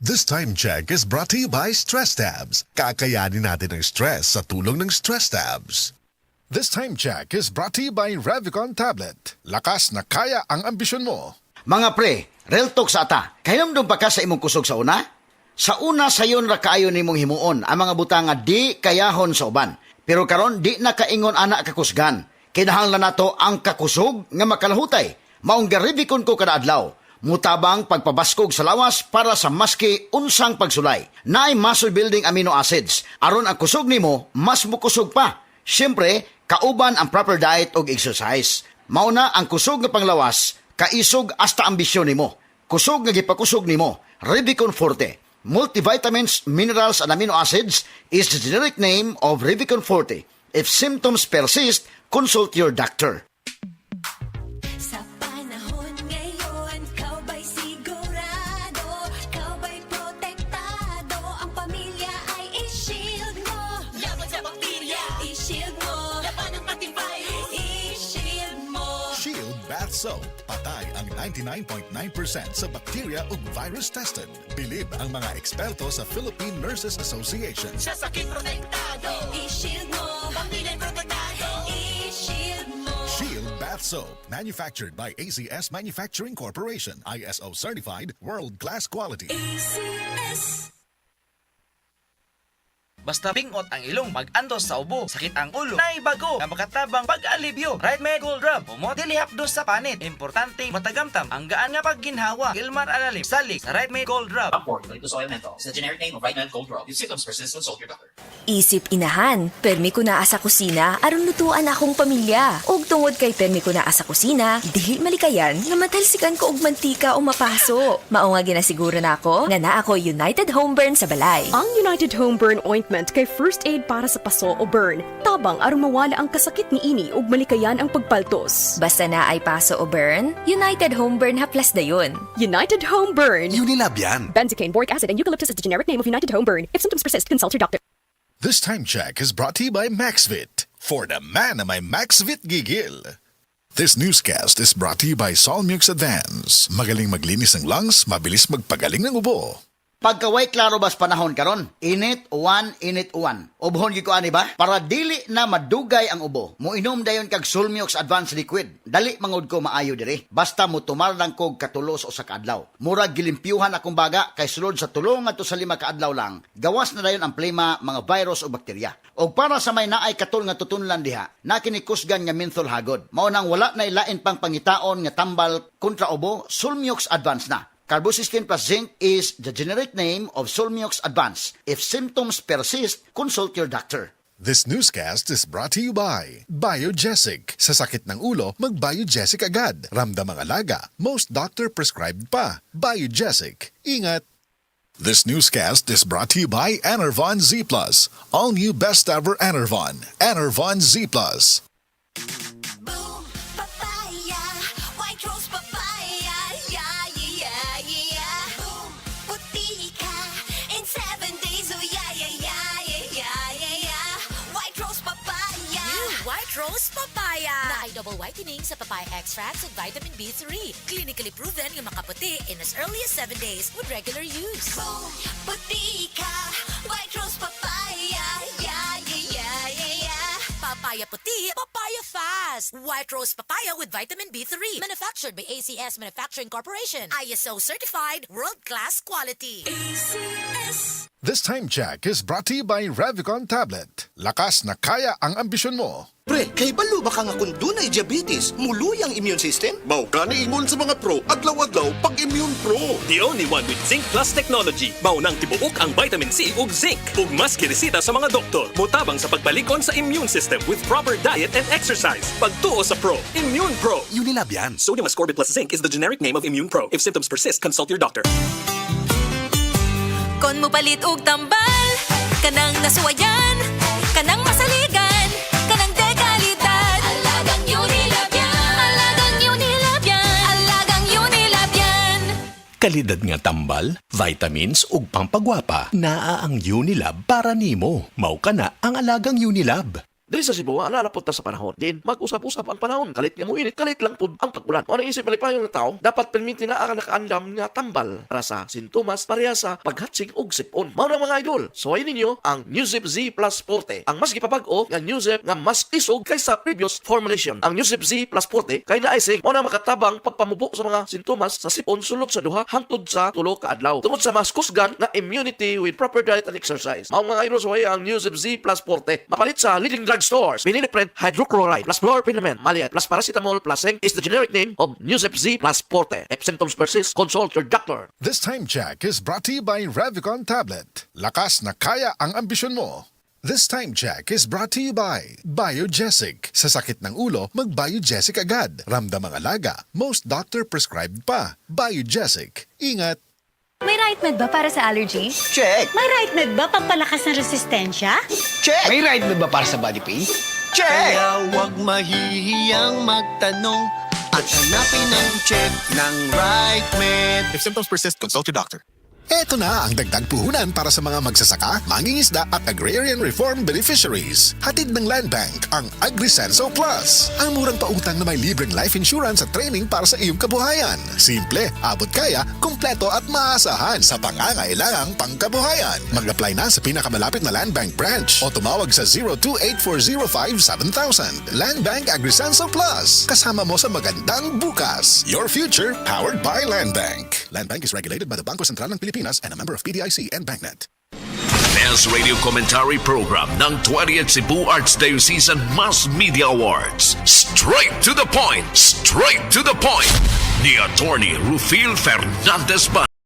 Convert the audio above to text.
This time check is brought to you by Stress Tabs. Kakayanin natin ang stress sa tulong ng Stress Tabs. This time check is brought to you by Revicon Tablet. Lakas na kaya ang ambisyon mo. Mga pre, real talk sa ata. Kailangan pa ka sa imong kusog sa una? Sa una sayon ra kaayo nimong himuon ang mga butang nga di kayahon sa uban. Pero karon di na kaingon ana kakusgan. Kinahanglan nato ang kakusog nga makalahutay. Maong garibikon ko kada adlaw. Mutabang pagpabaskog sa lawas para sa maski unsang pagsulay. Naay muscle building amino acids. Aron ang kusog nimo mas mukusog pa. Siyempre, kauban ang proper diet og exercise. Mauna ang kusog nga panglawas, kaisog hasta ambisyon nimo. Kusog nga gipakusog nimo, Revicon Forte. Multivitamins, minerals, and amino acids is the generic name of Revicon Forte. If symptoms persist, consult your doctor. Sa panahon ngayon, kau ba'y sigurado? Kau ba'y protektado? Ang pamilya ay i-shield mo. Laban sa bakterya, i-shield mo. Laban ng pating virus, i-shield mo. Shield Bath Soap. Patay ang 99.9% sa bacteria ug virus tested. Bilib ang mga eksperto sa Philippine Nurses Association. Sa sakit protektado, i-shield mo. Pamilya'y protektado, i-shield mo. Shield Bath Soap. Manufactured by ACS Manufacturing Corporation. ISO certified, world-class quality. ACS. Basta pingot ang ilong pag-andos sa ubo, sakit ang ulo, naibago na makatabang pag-alibyo. Right Med Gold Rub, umotili hapdos sa panit. Importante matagamtam ang gaan nga pagginhawa. Ilmar alalim, salik sa Right Med Gold Rub. Upward, Eucalyptus oil menthol is the generic name of Vitamin Gold Rub. If symptoms persist, consult your doctor. Isip inahan, permi ko naa sa kusina aron lutuan akong pamilya. Og tungod kay permi ko naa sa kusina, dili malikayan nga matalsikan ko og mantika o mapaso. Mao nga ginasiguro nako nga naa ako United Home Burn sa balay. Ang United Home Burn Ointment kay first aid para sa paso o burn. Tabang aron mawala ang kasakit niini ug malikayan ang pagpaltos. Basta na ay paso o burn, United Home Burn haplas dayon. United Home Burn. Unilab yan. Benzocaine, boric acid, and eucalyptus is the generic name of United Home Burn. If symptoms persist, consult your doctor. This time check is brought to you by Maxvit. For the man na may Maxvit gigil. This newscast is brought to you by Solmux Advance. Magaling maglinis ng lungs, mabilis magpagaling ng ubo. Pagkaway klaro bas panahon karon, init uwan. Ubhon gyud ko ani ba? Para dili na madugay ang ubo. Moinom dayon kag Solmux Advanced Liquid. Dali mangod ko maayo diri. Basta mo tumal lang kog katulos o sa kaadlaw. Murag gilimpyuhan akong baga kay sulod sa tulong ngadto sa 5 kaadlaw lang. Gawas na dayon ang plema, mga virus o bakterya. O para sa may naay katul nga tutunlan diha, na kinikusgan nga menthol hagod. Mao nang wala na ilain pang pangitaon nga tambal kontra ubo, Solmux Advanced na. Carbocysteine plus zinc is the generic name of Solmux Advance. If symptoms persist, consult your doctor. This newscast is brought to you by Biogesic. Sa sakit ng ulo, mag-Biogesic agad. Ramdam ang alaga, most doctor-prescribed pa. Biogesic. Ingat! This newscast is brought to you by Enervon Z+. All new best ever Enervon. Enervon Z+. Boom, papaya, white rose papaya, yeah, yeah, yeah. Boom, puti ka in 7 days, oh yeah, yeah, yeah, yeah, yeah, yeah. White rose papaya. New White Rose Papaya na ay double whitening sa papaya extracts with vitamin B3. Clinically proven nga makaputi in as early as 7 days with regular use. Boom, puti ka, white rose papaya, yeah, yeah, yeah, yeah, yeah. Papaya puti, papaya fast. White Rose Papaya with vitamin B3. Manufactured by ACS Manufacturing Corporation. ISO certified, world-class quality. ACS. This time check is brought to you by Revicon Tablet. Lakas na kaya ang ambisyon mo. Pre, kay balo ba ka nga kung dunay diabetes, muluyang immune system? Mao gani ingon sa mga pro, adlaw-adlaw pag-immune pro. The only one with Zinc Plus technology. Maunang tibuok ang vitamin C ug zinc. Ug mas giresita sa mga doktor. Mutabang sa pagbalikon sa immune system with proper diet and exercise. Pagtuo sa pro, Immune Pro. Unilab yan. Sodium ascorbate plus zinc is the generic name of Immune Pro. If symptoms persist, consult your doctor. Kon mo palit og tambal, kanang nasuwayan, kanang masaligan, kanang dekalidad. Alagang Unilab yan. Alagang Unilab yan. Alagang Unilab yan. Kalidad nga tambal, vitamins ug pampagwapa. Naa ang Unilab para nimo. Mao kana ang alagang Unilab. Dili sa Cebu, napunta sa panahon. Din, mag-usap-usap ang panahon. Kalit nga mo init, kalit lang po ang pag-ulan. O isip malipayong ng tao, dapat permiti na ang nakaandam nga tambal para sa sintomas pareha sa paghatsing og sipon. Mao na mga idol. So ay ninyo ang Newzip Z Plus Forte. Ang mas gipabag-o nga Newzip nga mas isog kaysa previous formulation. Ang Newzip Z Plus Forte kay naisig mo na makatabang pagpamubo sa mga sintomas sa sipon sulod sa duha hangtod sa 3 ka adlaw. Tungod sa mas kusgan na immunity with proper diet and exercise. Mao mga idol, so ay ang Newzip Z Plus Forte. Mapalit sa leading drug stores. Pininiprint hydrochloride plus chlorophenamine maliat plus paracetamol plus zinc is the generic name of Newzip Z Plus Forte. If symptoms persist, consult your doctor. This time check is brought to you by Revicon Tablet. Lakas na kaya ang ambisyon mo. This time check is brought to you by Biogesic. Sa sakit ng ulo, mag-Biogesic agad. Ramdam ang alaga. Most doctor prescribed pa. Biogesic. Ingat. May right med ba para sa allergy? Check! May right med ba pampalakas ng resistensya? Check! May right ba para sa body pain? Check! Kaya huwag mahihiyang magtanong at hanapin ang check ng Right Med. If symptoms persist, consult your doctor. Eto na ang dagdag puhunan para sa mga magsasaka, mangingisda at agrarian reform beneficiaries. Hatid ng Land Bank ang AgriSenso Plus. Ang murang pautang na may libreng life insurance at training para sa iyong kabuhayan. Simple, abot kaya, kumpleto at maasahan sa pangangailangang pangkabuhayan. Mag-apply na sa pinakamalapit na Land Bank branch o tumawag sa 0284057000. Land Bank AgriSenso Plus. Kasama mo sa magandang bukas. Your future powered by Land Bank. Land Bank is regulated by the Bangko Sentral ng Pilipinas and a member of PDIC and BancNet. Best Radio Commentary Program ng 20th Cebu Arts Diocesan Mass Media Awards. Straight to the point! Straight to the point! Ni Attorney Rufil Fernandez Ban.